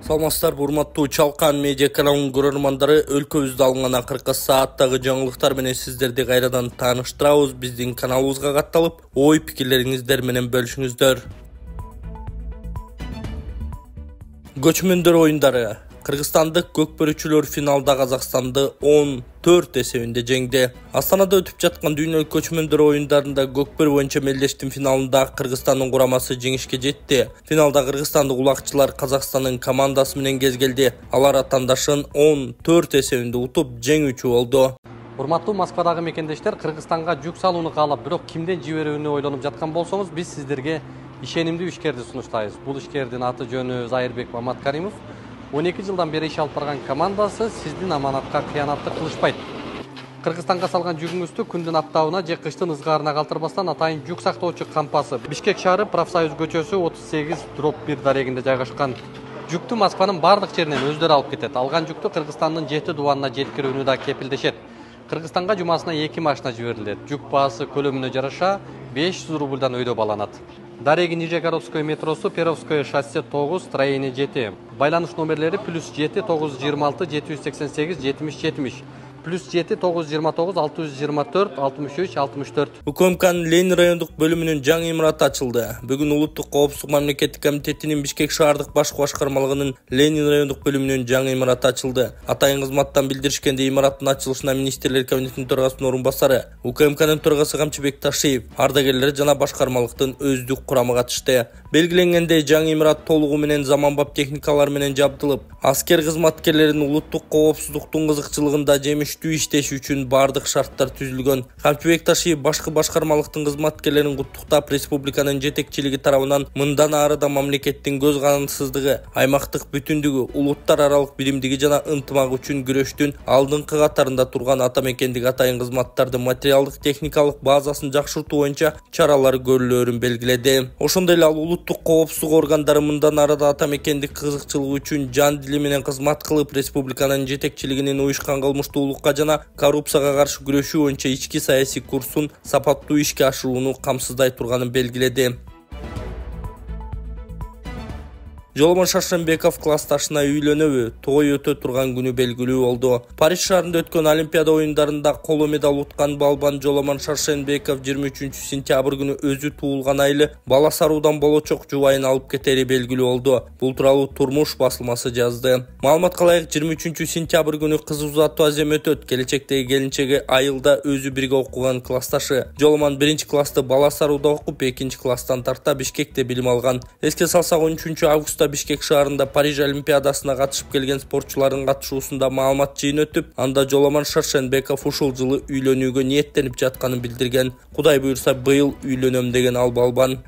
Саламатсыздар, урматтуу Чалкан медиа каналынын көрөрмандары, өлкөбүздө алынган акыркы сааттагы жаңылыктар менен сиздерди кайрадан тааныштырабыз. Биздин каналыбызга катталып, ой пикирлериңиздер менен бөлүшүңүздөр. Көчмөндөр оюндары. Кыргызстандык көкбөрүчүлөр финалда Казакстанды 14 эсебинде жеңди. Астанада өтүп жаткан дүйнөлүк көчмөндөр оюндарында көкбөр боюнча мелдештин финалында Кыргызстандын курамасы жеңишке жетти. Финалда кыргызстандык улакчылар Казакстандын командасы менен кезгелди. Алар атаандашын 14 эсебинде утуп жеңүүчү болду. Урматтуу Москвадагы мекендештер, Кыргызстанга жүк салууну каалап, бирок кимден жиберүүнү ойлонуп жаткан болсоңуз, биз сиздерге ишенимдүү ишкерди сунуштайбыз. Бул ишкердин аты жөнү Зайырбек Маматкаримов. 12 жылдан бери иш алып барган командасы сиздин аманатка кыянатты кылышпайт. Кыргызстанга салган жүгүңүздү күндүн аптабына же кыштын ызгаарына калтырбастан атайын жүк сактоочу кампасы Бишкек шаары Профсоюз көчөсү 38/1 дарегинде жайгашкан. Жүктү Москванын бардык жеринен өздөрү алып кетет. Алган жүктү Кыргызстандын 7 дубанына жеткирүүнү да кепилдешет. Кыргызстанга жумасына 2 машина жиберилет. Жүк баасы көлөмүнө жараша 500 рубльдан өйдө баланат. Дареги Нижегородское метросу, Перовское шоссе 9, строение 7. Байланыш номерлери +7 926 788 70 70. +7 929 624 63 64. УКМКнын Ленин райондук бөлүмүнүн жаңы имараты ачылды. Бүгүн Улуттук коопсуздук мамлекеттик комитетинин Бишкек шаардык башкы башкармалыгынын Ленин райондук бөлүмүнүн жаңы имараты ачылды. Атайын кызматтан билдиришкенде имараттын ачылышына министрлер кабинетинин төрагасынын орун басары, УКМКнын төрагасы Камчыбек Ташиев, ардагерлер жана башкармалыктын өздүк курамы катышты. Белгиленгендей жаңы имарат толугу менен заманбап техникалар менен жабдылып, аскер кызматкерлеринин улуттук коопсуздуктун кызыкчылыгында жемиштүү иштеши үчүн бардык шарттар түзүлгөн. Камчыбек Ташиев башкы башкармалыктын кызматкерлерин куттуктап, республиканын жетекчилиги тарабынан мындан ары да мамлекеттин көз карандысыздыгы, аймактык бүтүндүгү, улуттар аралык биримдиги жана ынтымак үчүн күрөштүн алдыңкы катарында турган ата мекендик атайын кызматтардын материалдык техникалык базасын жакшыртуу боюнча чаралар көрүлөөрүн белгиледи. Ошондой эле ал улуттук коопсуздук органдары мындан ары да ата мекендик кызыкчылыгы үчүн жан дили менен кызмат кылып, республиканын жетекчилигинин уюшкан кылмыштуулукка жана коррупцияга каршы күрөшүү боюнча ички саясий курсун сапаттуу ишке ашырууну камсыздай турганын белгиледи. Жоломон Шаршенбеков классташына үйлөнөбү, той өтө турган күнү белгилүү болду. Париж шаарында өткөн Олимпиада оюндарында коло медаль уткан балбан Жоломон Шаршенбеков 23-сентябрь күнү өзү туулган айылы бала саруудан болочок жубайын алып кетери белгилүү болду. Бул тууралуу Турмуш басылмасы жазды. Маалыматка ылайык 23-сентябрь күнү кызы узатуу азем өтөт. Келечектеги келинчеги айылда өзү бирге окуган классташы. Жоломон 1-классты бала сарууда окуп, 2-класстан тарта Бишкекте билим алган. Эске салсак 13-августта Бишкек шаарында Париж Олимпиадасына катышып келген спортчулардын катышуусунда маалымат жыйын өтүп, анда Жоломон Шаршенбеков ушул жылы үйлөнүүгө ниеттенип жатканын билдирген. Кудай буйрса быйыл үйлөнөм деген ал балбан.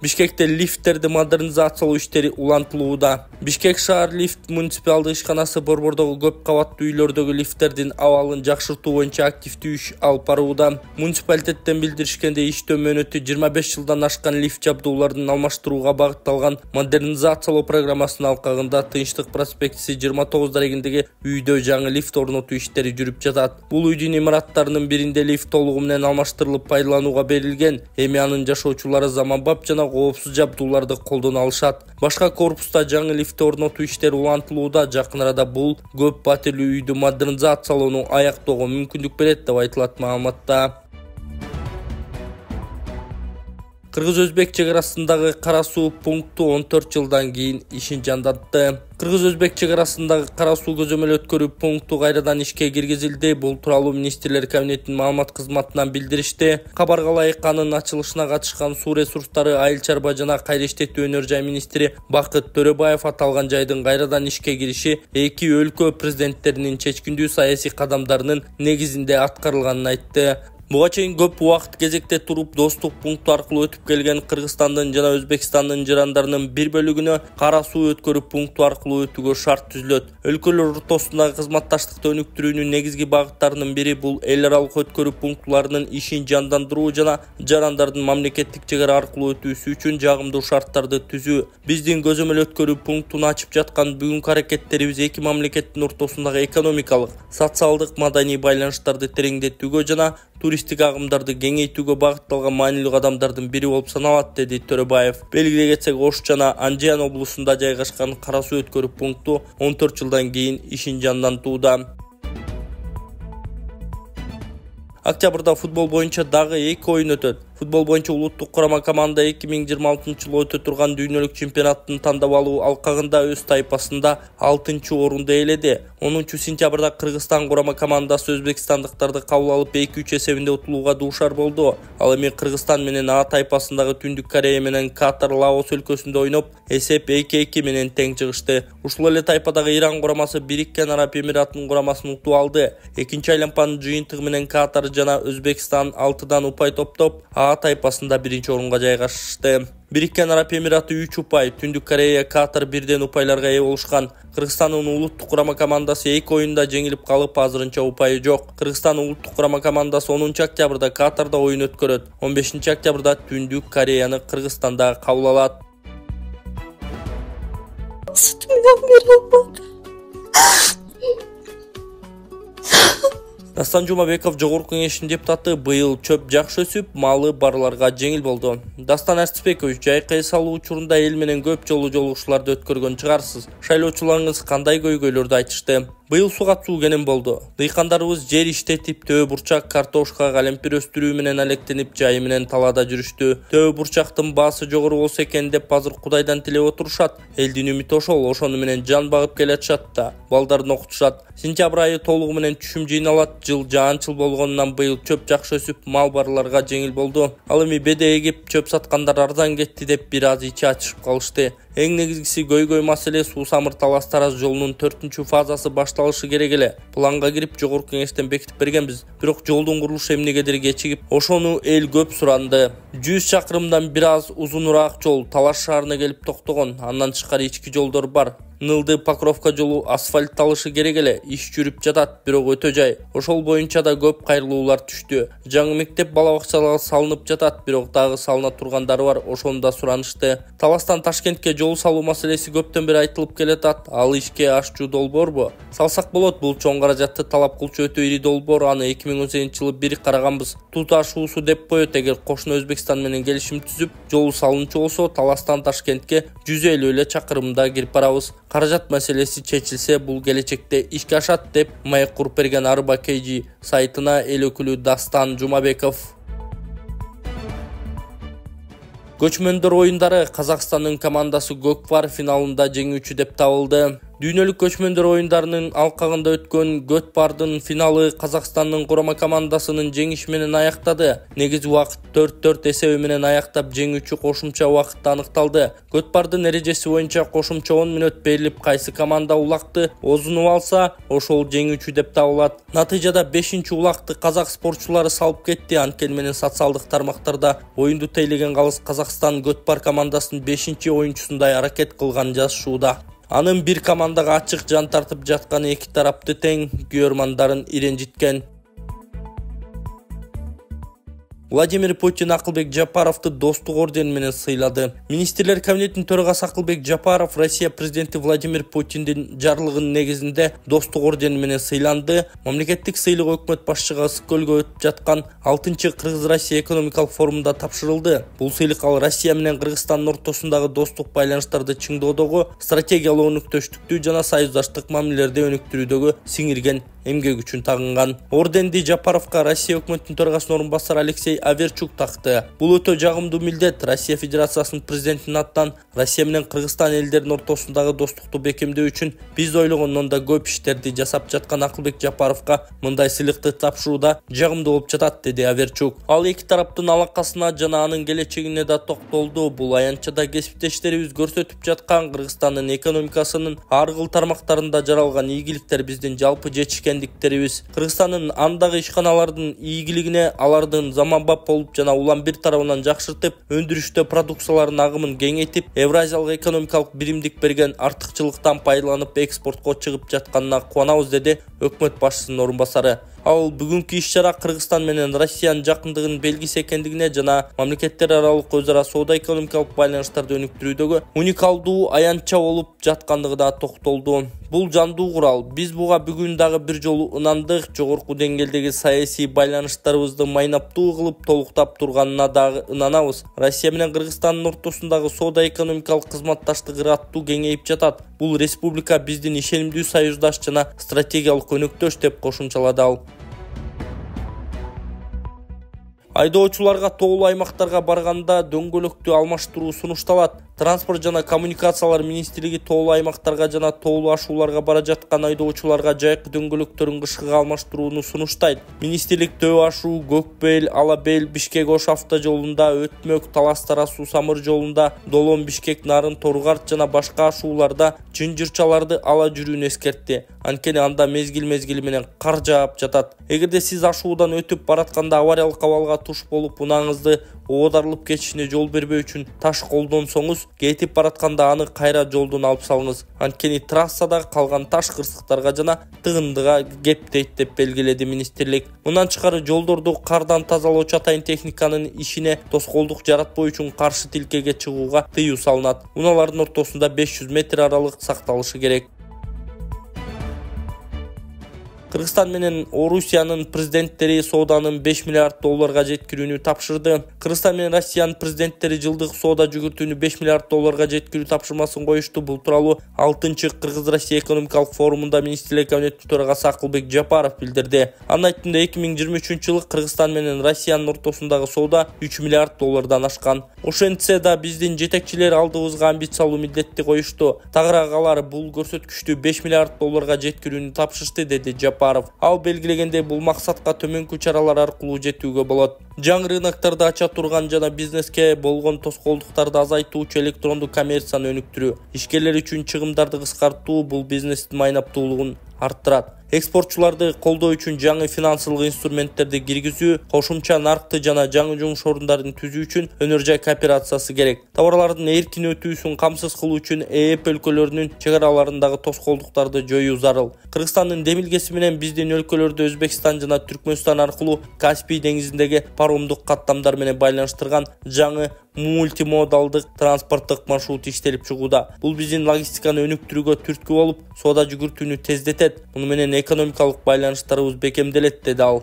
Бишкекте лифттерди модернизациялоо иштери улантылууда. Бишкек шаар лифт муниципалдык ишканасы борбордогу көп кабаттуу үйлөрдөгү лифттердин абалын жакшыртуу боюнча активдүү иш алып барууда. Муниципалитеттен билдиришкенде иштөө мөөнөтү 25 жылдан ашкан лифт жабдуулардын алмаштырууга багытталган модернизациялоо программасынын алкагында Тынчтык проспектиси 29 дарегиндеги үйдө жаңы лифт орнотуу иштери жүрүп жатат. Бул үйдүн имараттарынын биринде лифт толугу менен алмаштырылып пайдаланууга берилген. Эми анын жашоочулары заманбап жана коопсуз жабдууларды колдоно алышат. Башка корпуста жаңы лифт орнотуу иштери улантылууда. Жакын арада бул көп батирлүү үйдү модернизациялоону аяктоого мүмкүндүк берет деп айтылат маалыматта. Кыргыз-Өзбек чек арасындагы Кара суу пункту 14 жылдан кийин ишин жандатты. Кыргыз-Өзбек чек арасындагы Кара суу көзөмөл өткөрүү пункту кайрадан ишке киргизилди. Бул тууралуу министрлер кабинетинин маалымат кызматынан билдиришти. Кабарга ылайык анын ачылышына катышкан суу ресурстары, айыл чарба жана кайра иштетүү өнөр жай министри Бакыт Төрөбаев аталган жайдын кайрадан ишке кириши эки өлкө президенттеринин чечкиндүү саясий кадамдарынын негизинде аткарылганын айтты. Буга чейин көп убакыт кезекте туруп достук пункту аркылуу өтүп келген Кыргызстандын жана Өзбекстандын жарандарынын бир бөлүгүнө Кара суу өткөрүү пункту аркылуу өтүүгө шарт түзүлөт. Өлкөлөр ортосундагы кызматташтыкты өнүктүрүүнүн негизги багыттарынын бири бул эл аралык өткөрүү пунктуларынын ишин жандандыруу жана жарандардын мамлекеттик чек ара аркылуу өтүүсү үчүн жагымдуу шарттарды түзүү. Биздин көзөмөл өткөрүү пунктун ачып жаткан бүгүнкү аракеттерибиз эки мамлекеттин ортосундагы экономикалык, социалдык, маданий байланыштарды тереңдетүүгө жана туристтик агымдарды кеңейтүүгө багытталган маанилүү кадамдардын бири болуп саналат, деди Төрөбаев. Белгилей кетсек, Ош жана Анжиан облусунда жайгашкан Кара суу өткөрүү пункту 14 жылдан кийин ишин жандантууда. Октябрда футбол боюнча дагы 2 оюн өтөт. Футбол боюнча улуттук курама команда 2026-жылы өтө турган дүйнөлүк чемпионаттын тандап алуу алкагында өз тайпасында 6-орунду ээледи. 10-сентябрда Кыргызстан курама командасы өзбекстандыктарды кабыл алып 2-3 эсебинде утулууга дуушар болду. Ал эми Кыргызстан менен А тайпасындагы Түндүк Корея менен Катар Лаос өлкөсүндө ойноп, эсеп 2-2 менен тең чыгышты. Ушул эле тайпадагы Иран курамасы Бириккен Араб Эмиратынын курамасын утуп алды. Экинчи айланпанын жыйынтыгы менен Катар жана Өзбекстан 6-дан упай топтоп А тайпасында 1-орунга жайгашты. Бириккен Араб Эмираты 3 упай, Түндүк Корея, Катар 1-ден упайларга ээ болушкан. Кыргызстандын улуттук курама командасы 2 оюнда жеңилип калып, азырынча упайы жок. Кыргызстан улуттук курама командасы 10-октябрда Катарда оюн өткөрөт. 15-октябрда Түндүк Кореяны Кыргызстанда кабыл алат. Дастан Жумабеков Жогорку Кеңештин депутаты быйыл чөп жакшы өсүп, малы барларга жеңил болду. Дастан Артисбекович, жайкы эс алуу учурунда эл менен көп жолу жолугушууларды өткөргөн чыгарсыз. Шайлоочуларыңыз кандай көйгөйлөрдү айтышты? Быйыл суга суу кенен болду. Дыйкандарыбыз жер иштетип, төө бурчак, картошка, калемпир өстүрүү менен алектенип, жайы менен талаада жүрүштү. Төө бурчактын баасы жогору болсо экен деп азыр Кудайдан тилеп отурушат. Элдин үмүтү ошону менен жан багып келатышат да. Балдарын окутушат. Сентябрь айы толугу менен түшүм жыйналат. Жыл жаанчыл болгонунан быйыл чөп жакшы өсүп, мал барларга жеңил болду. Ал эми беде эгип, чөп саткандар арзан кетти деп бир аз ичи ачышып калышты. Эң негизгиси көйгөй маселе суу самыр талас тараз жолунун 4-фазасы башталышы керек эле. Планга кирип Жогорку Кеңештен бекитип бергенбиз. Бирок жолдун курулушу эмнегедир кечигип, ошону эл көп суранды. 100 чакырымдан бир аз узунураак жол Талаш шаарына келип токтогон. Андан тышкары ички жолдор бар. Нылды Покровка жолу асфальтталышы керек эле. Иш жүрүп жатат, бирок өтө жай. Ошол боюнча да көп кайрылуулар түштү. Жаңы мектеп бала бакчаларга салынып жатат, бирок дагы салына тургандары бар, ошону да суранышты. Таластан Ташкентке жол салуу маселеси көптөн бери айтылып келатат. Ал ишке ашчу долбоорбу? Салсак болот, бул чоң каражатты талап кылчу өтө ири долбоор. Аны 2018-жылы бир караганбыз. Туташ уусу деп коет. Эгер кошуна Өзбекстан менен келишим түзүп, жол салынчу болсо, Таластан Ташкентке 150 эле чакырымда кирип барабыз. Каражат маселеси чечилсе, бул келечекте ишке ашат деп маек куруп берген Арба KG сайтына эл өкүлү Дастан Жумабеков. Көчмөндөр оюндары Казакстандын командасы Көкпар финалында жеңүүчү деп табылды. Дүйнөлүк көчмөндөр оюндарынын алкагында өткөн Көкпардын финалы Казакстандын курама командасынын жеңиши менен аяктады. Негизи убакыт 4-4 эсеби менен аяктап, жеңүүчү кошумча убакытта аныкталды. Көкпардын эрежеси боюнча кошумча 10 мүнөт берилип, кайсы команда улакты озунуп алса, ошол жеңүүчү деп табылат. Натыйжада 5-улакты казак спортчулары салып кетти. Анткени менен социалдык тармактарда оюнду тейлеген калыс Казакстан Көкпар командасынын 5-оюнчусундай аракет кылган жазышууда. Анын бир командага ачык жан тартып жатканы эки тарапты тең күйөрмандарын иренжиткен. Владимир Путин Акылбек Жапаровду достук ордени менен сыйлады. Министрлер кабинетинин төрагасы Акылбек Жапаров Россия президенти Владимир Путиндин жарлыгынын негизинде достук ордени менен сыйланды. Мамлекеттик сыйлык өкмөт башчыга Ысыккөлгө өтүп жаткан 6-чы Кыргыз-Россия экономикалык форумунда тапшырылды. Бул сыйлык ал Россия менен Кыргызстандын ортосундагы достук байланыштарды чыңдоодогу, стратегиялык өнүктүштүктү жана союздаштык мамилелерди өнүктүрүүдөгү сиңирген эмгек үчүн тагынган. Орденди Жапаровка Россия өкмөтүнүн төрагасынын орун басары Алексей Аверчук такты. Бул өтө жагымдуу милдет. Россия Федерациясынын президентинин атынан Россия менен Кыргызстан элдеринин ортосундагы достукту бекемдөө үчүн биз ойлогондон да көп иштерди жасап жаткан Акылбек Жапаровка мындай сыйлыкты тапшырууда жагымдуу болуп жатат, деди Аверчук. Ал эки тараптын алакасына жана анын келечегине да токтолду. Бул аянтчада кесиптештерибиз көрсөтүп жаткан Кыргызстандын экономикасынын ар кыл тармактарында жаралган ийгиликтер биздин жалпы жетишкендиктерибиз. Кыргызстандын андагы ишканалардын ийгилигине, алардын заманбап болуп жана улам бир тарабынан жакшыртып, өндүрүштө продукциялардын агымын кеңейтип, Евразиялык экономикалык биримдик берген артыкчылыктан пайдаланып экспортко чыгып жатканына кубанабыз, деди өкмөт башчысынын орун басары. Ал бүгүнкү иш-чара Кыргызстан менен Россиянын жакындыгынын белгиси экендигине жана мамлекеттер аралык өз ара соода экономикалык байланыштарды өнүктүрүүдөгү уникалдуу аянтча болуп жаткандыгына токтолду. Бул жандуу курал. Биз буга бүгүн дагы бир жолу ынандык. Жогорку деңгээлдеги саясий байланыштарыбызды майнаптуу кылып толуктап турганына дагы ынанабыз. Россия менен Кыргызстандын ортосундагы соода-экономикалык кызматташтык ыраттуу кеңейип жатат. Бул республика биздин ишенимдүү союздаш жана стратегиялык өнөктөш деп кошумчалады ал. Айдоочуларга тоолуу аймактарга барганда дөңгөлөктү алмаштыруу сунушталат. Транспорт жана коммуникациялар министрлиги тоолуу аймактарга жана тоолуу ашууларга бара жаткан айдоочуларга жайкы дөңгөлөктөрүн кышкыга алмаштырууну сунуштайт. Министрлик Төө ашуу, Көкбел, Алабел, Бишкек-Ош автожолунда, Өтмөк, Талас-Тарасуу самыр жолунда, Долон, Бишкек, Нарын, Торгарт жана башка ашууларда чынжырчаларды ала жүрүүнү эскертти. Анткени анда мезгил менен кар жаап жатат. Эгерде сиз ашуудан өтүп баратканда авариялык абалга туш болуп, унааңызды оодарылып кетишине жол бербөө үчүн таш колдонсоңуз, кетип баратканда аны кайра жолдон алып салыңыз. Анткени трассада калган таш кырсыктарга жана тыгындыга кептейт деп белгиледи министрлик. Мындан тышкары жолдорду кардан тазалоочу атайын техниканын ишине тоскоолдук жаратпоо үчүн каршы тилкеге чыгууга тыюу салынат. Унаалардын ортосунда 500 метр аралык сакталышы керек. Кыргызстан менен Орусиянын президенттери сооданын 5 миллиард долларга жеткирүүнү тапшырды. Кыргызстан менен Россиянын президенттери жылдык соода жүгүртүүнү 5 миллиард долларга жеткирүү тапшырмасын коюшту. Бул тууралуу 6-чы Кыргыз-Россия экономикалык форумунда министрлик кабинетинин төрагасы Акылбек Жапаров билдирди. Анын айтымында 2023-жылы Кыргызстан менен Россиянын ортосундагы соода 3 миллиард доллардан ашкан. Ошентсе да биздин жетекчилер алдыбызга амбициялуу милдетти коюшту. Тагыраак алар бул көрсөткүчтү 5 миллиард долларга жеткирүүнү тапшырышты, деди Жапаров. Ал белгилегенде бул максатка төмөнкү чаралар аркылуу жетүүгө болот. Жаңы рыноктарды ача турган жана бизнеске болгон тоскоолдуктарды азайтуучу электрондук коммерцияны өнүктүрүү, ишкерлер үчүн чыгымдарды кыскартуу бул бизнестин майнаптуулугун арттырат. Экспортчуларды колдоо үчүн жаңы финансылык инструменттерди киргизүү, кошумча наркты жана жаңы жумуш орундарын түзүү үчүн өнөр жай кооперациясы керек. Товарлардын эркин өтүүсүн камсыз кылуу үчүн ЭЭП өлкөлөрүнүн чек араларындагы тоскоолдуктарды жоюу зарыл. Кыргызстандын демилгеси менен биздин өлкөлөрдү Өзбекстан жана Түркмөнстан аркылуу Каспий деңизиндеги паромдук каттамдар менен байланыштырган жаңы мультимодалдык транспорттук маршрут иштелип чыгууда. Бул биздин логистиканы өнүктүрүүгө түрткү болуп, соода жүгүртүүнү тездетет. Муну менен экономикалык байланыштарыбыз бекемделет, деди ал.